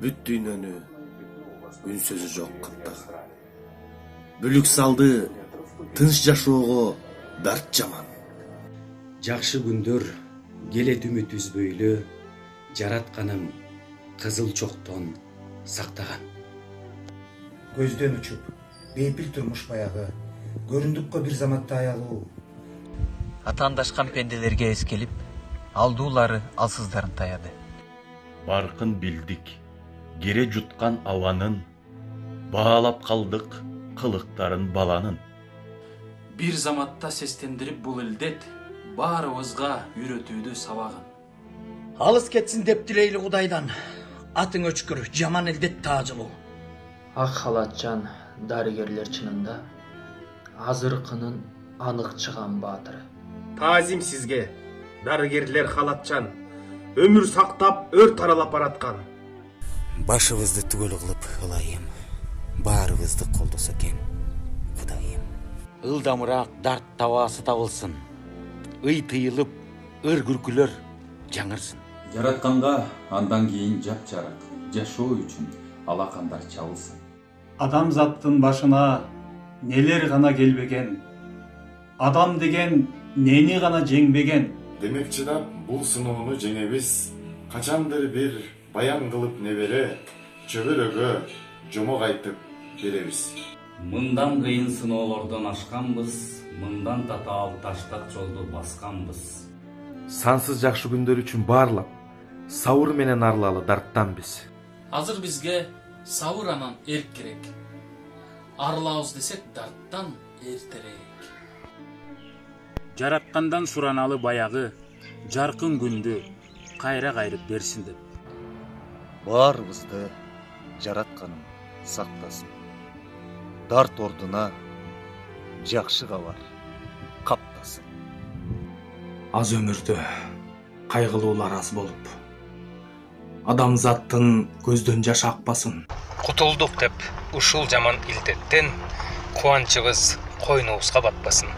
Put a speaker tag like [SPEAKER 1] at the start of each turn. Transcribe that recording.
[SPEAKER 1] бүт дүйнөнү үн сөзү жок кыптаган. Бүлүк салды тынч жашоого дарт жаман.
[SPEAKER 2] Жакшы күндөр келет үмүт үзбөйлү, жаратканым кызыл чоктон сактаган.
[SPEAKER 3] Көздөн учуп, бейпил турмуш баягы, көрүндүккө бир заматта аялуу.
[SPEAKER 4] Атаандашкан пенделерге эскелип, алдуулары алсыздарын таяды.
[SPEAKER 5] Баркын билдик, кере жуткан абанын, баалап калдык кылыктарын баланын.
[SPEAKER 6] Бир заматта сестендирип бул илдет, баарыбызга үйрөтүүдө сабагын.
[SPEAKER 7] Алыс кетсин деп тилейли Кудайдан, атың өчкүр, жаман илдет таажылуу.
[SPEAKER 8] Ак халатчан дарыгерлер чынында, азыркынын анык чыган баатыры.
[SPEAKER 9] Таазим сизге, дарыгерлер халатчан, өмүр сактап өр таралап бараткан.
[SPEAKER 10] Башыбызды түгөл кылып ылайым, баарыбызды колдосо экен Кудайым.
[SPEAKER 2] Ылдамыраак дарт табаасы табылсын, ый тыйылып, ыр күркүлөр жаңырсын.
[SPEAKER 11] Жаратканга андан кийин жапжарак жашоо үчүн алакандар чабылсын.
[SPEAKER 12] Адамзаттын башына нелер гана келбеген, адам деген нени гана жеңбеген.
[SPEAKER 13] Демек чыдап бул сыноону жеңебиз, качандыр бир баян кылып небере, чөбөлөгө жомок айтып беребиз.
[SPEAKER 14] Мындан кыйын сыноолордон ашканбыз, мындан татаал таштак жолду басканбыз.
[SPEAKER 15] Сансыз жакшы күндөр үчүн баарлап, сабыр менен арылалы дарттан биз.
[SPEAKER 6] Азыр бизге сабыр анан эрк керек. Арылабыз десек дарттан эртерээк.
[SPEAKER 16] Жараткандан сураналы баягы, жаркын күндү кайра кайрып берсин деп.
[SPEAKER 17] Баарыбызды жаратканым сактасын. Дарт ордуна жакшы кабар каптасын.
[SPEAKER 18] Аз өмүрдө кайгылуулар аз болуп, адамзаттын көздөн жаш акпасын.
[SPEAKER 19] Кутулдук деп ушул жаман илдеттен кубанчыбыз койнубузга батпасын.